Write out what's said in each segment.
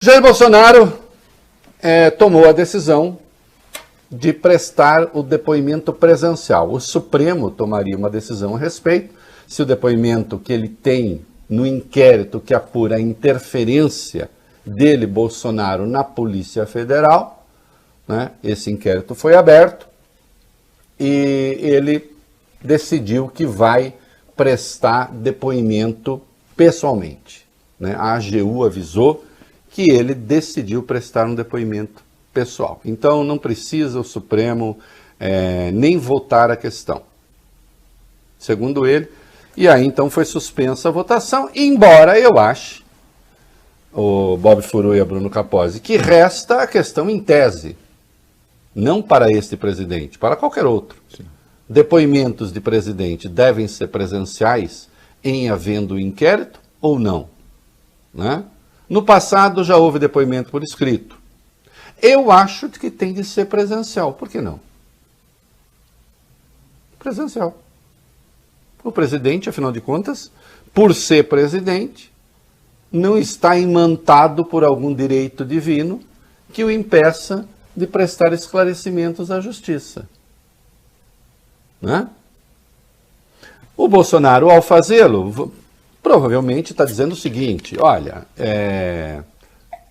Jair Bolsonaro tomou a decisão de prestar o depoimento presencial. O Supremo tomaria uma decisão a respeito, se o depoimento que ele tem no inquérito que apura a interferência dele, Bolsonaro, na Polícia Federal, né? Esse inquérito foi aberto e ele decidiu que vai prestar depoimento pessoalmente, né? A AGU avisou que ele decidiu prestar um depoimento pessoal. Então não precisa o Supremo nem votar a questão, segundo ele. E aí então foi suspensa a votação, embora eu ache, o Bob Furu e a Bruno Capozzi, que resta a questão em tese, não para este presidente, para qualquer outro. Sim. Depoimentos de presidente devem ser presenciais em havendo inquérito ou não, né? No passado já houve depoimento por escrito. Eu acho que tem de ser presencial. Por que não? Presencial. O presidente, afinal de contas, por ser presidente, não está imantado por algum direito divino que o impeça de prestar esclarecimentos à justiça. Né? O Bolsonaro, ao fazê-lo, provavelmente está dizendo o seguinte: olha,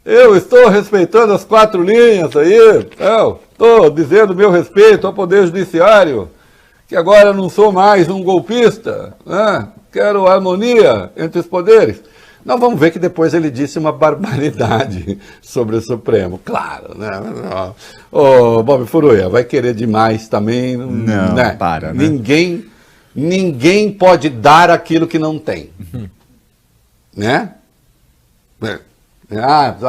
eu estou respeitando as 4 linhas aí, eu estou dizendo meu respeito ao Poder Judiciário, que agora não sou mais um golpista, né? Quero harmonia entre os poderes. Nós vamos ver que depois ele disse uma barbaridade sobre o Supremo, claro, né? O Bob Furuia vai querer demais também, não, né? Para, né? Ninguém pode dar aquilo que não tem, né?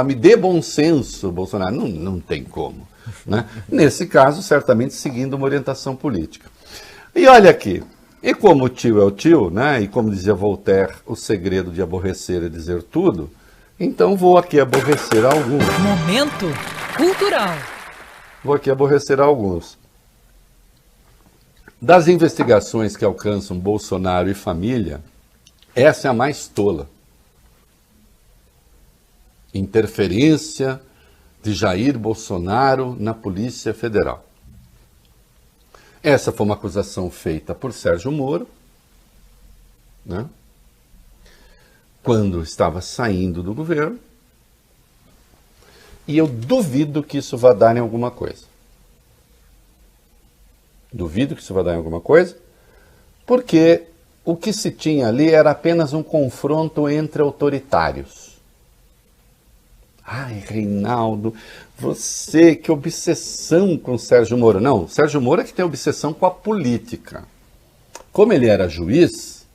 Me dê bom senso, Bolsonaro. Não tem como, né? Nesse caso, certamente seguindo uma orientação política. E olha aqui, e como o tio é o tio, né? E como dizia Voltaire, o segredo de aborrecer é dizer tudo, então vou aqui aborrecer alguns. Momento cultural. Vou aqui aborrecer alguns. Das investigações que alcançam Bolsonaro e família, essa é a mais tola. Interferência de Jair Bolsonaro na Polícia Federal. Essa foi uma acusação feita por Sérgio Moro, né? Quando estava saindo do governo, e eu duvido que isso vá dar em alguma coisa. Duvido que isso vá dar em alguma coisa, porque o que se tinha ali era apenas um confronto entre autoritários. Ai, Reinaldo, você, que obsessão com Sérgio Moro. Não, Sérgio Moro é que tem obsessão com a política. Como ele era juiz,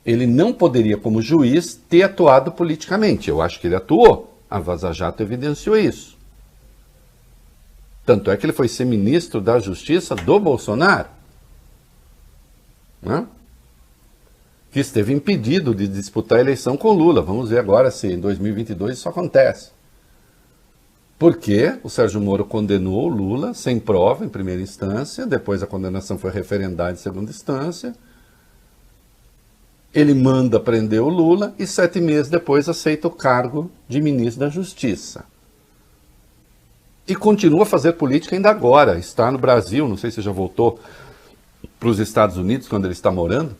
ele não poderia, como juiz, ter atuado politicamente. Eu acho que ele atuou. A Vaza Jato evidenciou isso. Tanto é que ele foi ser ministro da Justiça do Bolsonaro, né? Que esteve impedido de disputar a eleição com Lula. Vamos ver agora se em 2022 isso acontece. Porque o Sérgio Moro condenou o Lula sem prova em primeira instância, depois a condenação foi referendada em segunda instância. Ele manda prender o Lula e 7 meses depois aceita o cargo de ministro da Justiça. E continua a fazer política ainda agora. Está no Brasil, não sei se já voltou para os Estados Unidos quando ele está morando.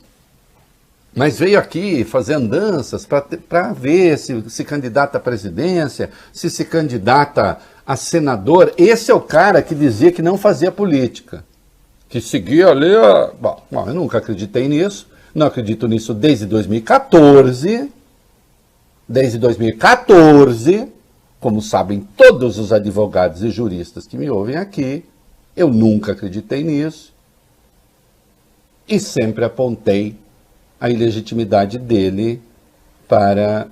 Mas veio aqui fazer andanças para ver se candidata à presidência, se candidata a senador. Esse é o cara que dizia que não fazia política, que seguia ali. Bom, eu nunca acreditei nisso, não acredito nisso desde 2014. Desde 2014, como sabem todos os advogados e juristas que me ouvem aqui, eu nunca acreditei nisso e sempre apontei a ilegitimidade dele para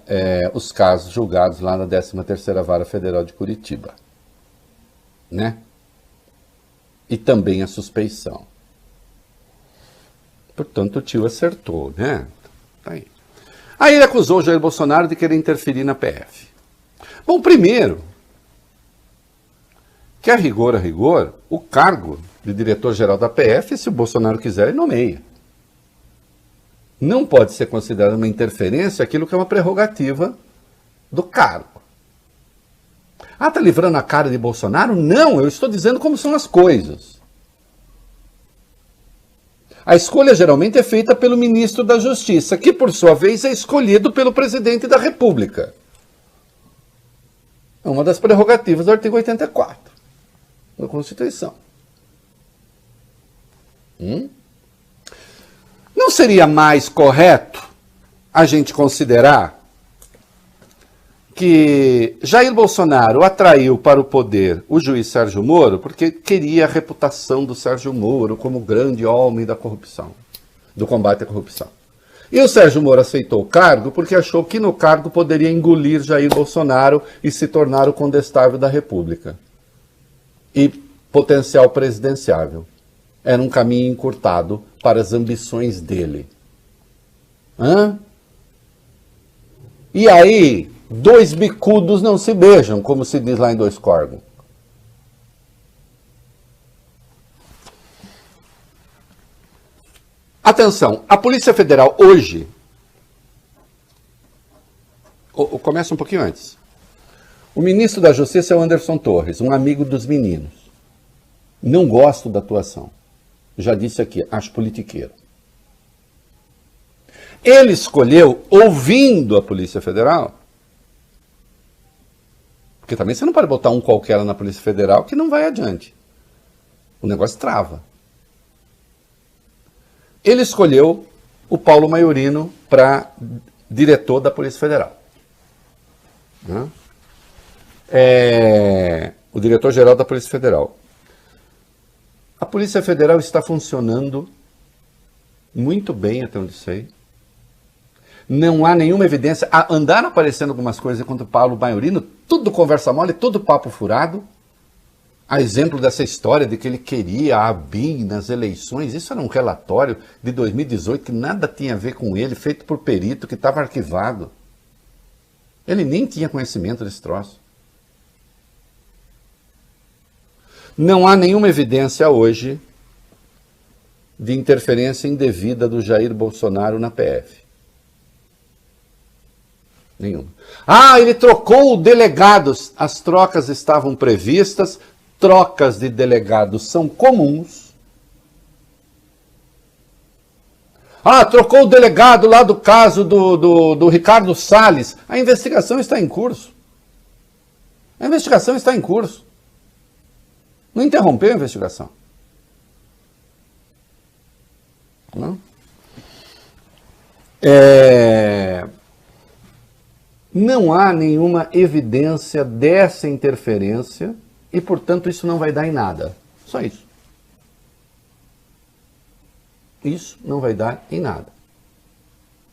os casos julgados lá na 13ª Vara Federal de Curitiba, né? E também a suspeição. Portanto, o tio acertou, né? Aí ele acusou o Jair Bolsonaro de querer interferir na PF. Bom, primeiro, que a rigor, o cargo de diretor-geral da PF, se o Bolsonaro quiser, ele nomeia. Não pode ser considerado uma interferência aquilo que é uma prerrogativa do cargo. Ah, está livrando a cara de Bolsonaro? Não, eu estou dizendo como são as coisas. A escolha geralmente é feita pelo ministro da Justiça, que por sua vez é escolhido pelo presidente da República. É uma das prerrogativas do artigo 84 da Constituição. Não seria mais correto a gente considerar que Jair Bolsonaro atraiu para o poder o juiz Sérgio Moro porque queria a reputação do Sérgio Moro como grande homem da corrupção, do combate à corrupção. E o Sérgio Moro aceitou o cargo porque achou que no cargo poderia engolir Jair Bolsonaro e se tornar o condestável da República. E potencial presidenciável. Era um caminho encurtado para as ambições dele. E aí, dois bicudos não se beijam, como se diz lá em Dois Córregos. Atenção, a Polícia Federal hoje... Começa um pouquinho antes. O ministro da Justiça é o Anderson Torres, um amigo dos meninos. Não gosto da atuação. Já disse aqui, acho politiqueiro. Ele escolheu, ouvindo a Polícia Federal, porque também você não pode botar um qualquer na Polícia Federal que não vai adiante. O negócio trava. Ele escolheu o Paulo Maiorino para diretor da Polícia Federal. O diretor-geral da Polícia Federal. A Polícia Federal está funcionando muito bem, até onde sei. Não há nenhuma evidência. Andaram aparecendo algumas coisas contra o Paulo Maiorino, tudo conversa mole, tudo papo furado. A exemplo dessa história de que ele queria a ABIN nas eleições. Isso era um relatório de 2018 que nada tinha a ver com ele, feito por perito, que estava arquivado. Ele nem tinha conhecimento desse troço. Não há nenhuma evidência hoje de interferência indevida do Jair Bolsonaro na PF. Nenhuma. Ele trocou delegados. As trocas estavam previstas. Trocas de delegados são comuns. Trocou o delegado lá do caso do Ricardo Salles. A investigação está em curso. A investigação está em curso. Não interrompeu a investigação. Não? Não há nenhuma evidência dessa interferência e, portanto, isso não vai dar em nada. Só isso. Isso não vai dar em nada.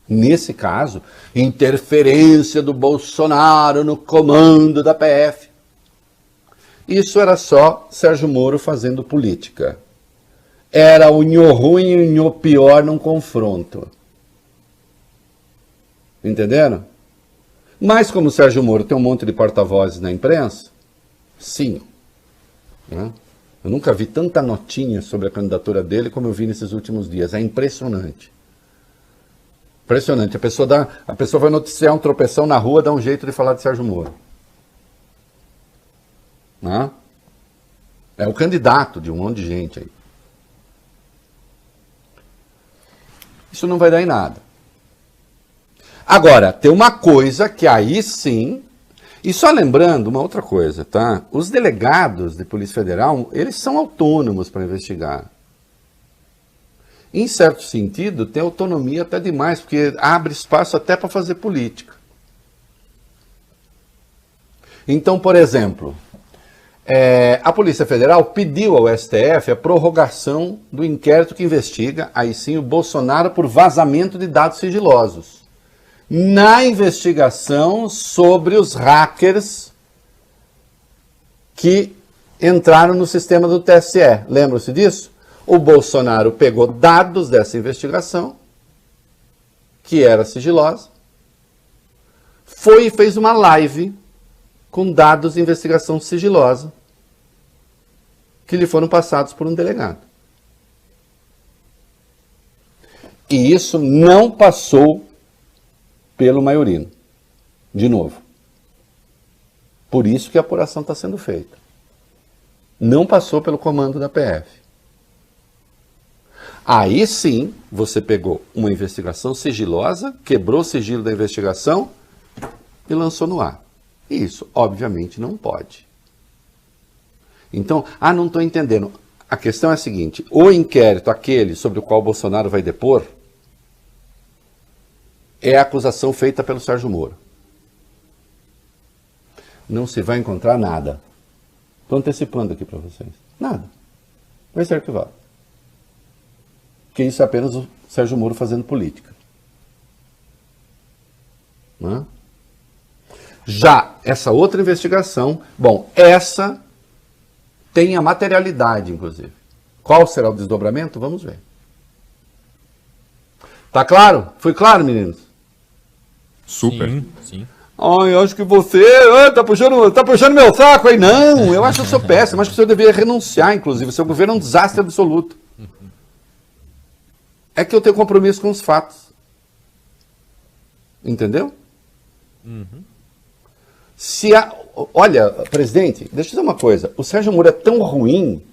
Nesse caso, interferência do Bolsonaro no comando da PF. Isso era só Sérgio Moro fazendo política. Era o nho ruim e o nho pior num confronto. Entenderam? Mas como o Sérgio Moro tem um monte de porta-vozes na imprensa, sim. Né? Eu nunca vi tanta notinha sobre a candidatura dele como eu vi nesses últimos dias. É impressionante. Impressionante. A pessoa vai noticiar um tropeção na rua, dá um jeito de falar de Sérgio Moro. Né? É o candidato de um monte de gente aí. Isso não vai dar em nada. Agora, tem uma coisa que aí sim... E só lembrando uma outra coisa, tá? Os delegados de Polícia Federal, eles são autônomos para investigar. Em certo sentido, tem autonomia até demais, porque abre espaço até para fazer política. Então, por exemplo, a Polícia Federal pediu ao STF a prorrogação do inquérito que investiga, aí sim, o Bolsonaro por vazamento de dados sigilosos. Na investigação sobre os hackers que entraram no sistema do TSE. Lembram-se disso? O Bolsonaro pegou dados dessa investigação, que era sigilosa, foi e fez uma live com dados de investigação sigilosa que lhe foram passados por um delegado. E isso não passou pelo Maiorino. De novo. Por isso que a apuração está sendo feita. Não passou pelo comando da PF. Aí sim, você pegou uma investigação sigilosa, quebrou o sigilo da investigação e lançou no ar. Isso, obviamente, não pode. Então, não estou entendendo. A questão é a seguinte, o inquérito, aquele sobre o qual o Bolsonaro vai depor, é a acusação feita pelo Sérgio Moro. Não se vai encontrar nada. Estou antecipando aqui para vocês. Nada. Vai ser arquivado. Porque isso é apenas o Sérgio Moro fazendo política. Não é? Já essa outra investigação, bom, essa tem a materialidade, inclusive. Qual será o desdobramento? Vamos ver. Tá claro? Foi claro, meninos? Super. Sim. Ai, eu acho que você tá puxando meu saco aí. Não, eu acho que eu sou péssimo. Eu acho que o senhor deveria renunciar, inclusive. O seu governo é um desastre absoluto. É que eu tenho compromisso com os fatos. Entendeu? Olha, presidente, deixa eu dizer uma coisa. O Sérgio Moro é tão ruim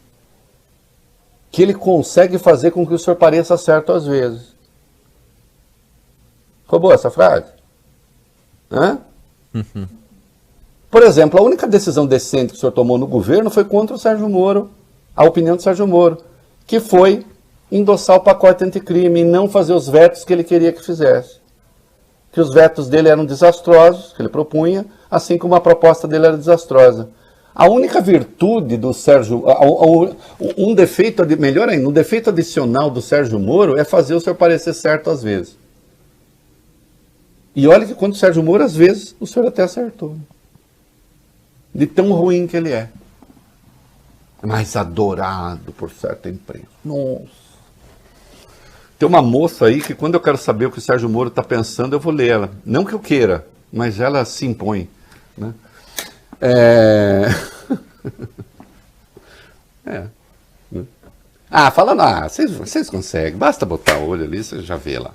que ele consegue fazer com que o senhor pareça certo às vezes. Ficou boa essa frase? Hã? Por exemplo, a única decisão decente que o senhor tomou no governo foi contra o Sérgio Moro, a opinião do Sérgio Moro, que foi endossar o pacote anticrime e não fazer os vetos que ele queria que fizesse. Que os vetos dele eram desastrosos, que ele propunha, assim como a proposta dele era desastrosa. A única virtude do Sérgio, um defeito, melhor ainda, um defeito adicional do Sérgio Moro é fazer o senhor parecer certo às vezes. E olha que quando o Sérgio Moro, às vezes, o senhor até acertou. De tão ruim que ele é. Mas adorado por certa imprensa. Nossa. Tem uma moça aí que quando eu quero saber o que o Sérgio Moro está pensando, eu vou ler ela. Não que eu queira, mas ela se impõe. Né? Fala lá, vocês conseguem. Basta botar o olho ali, você já vê lá.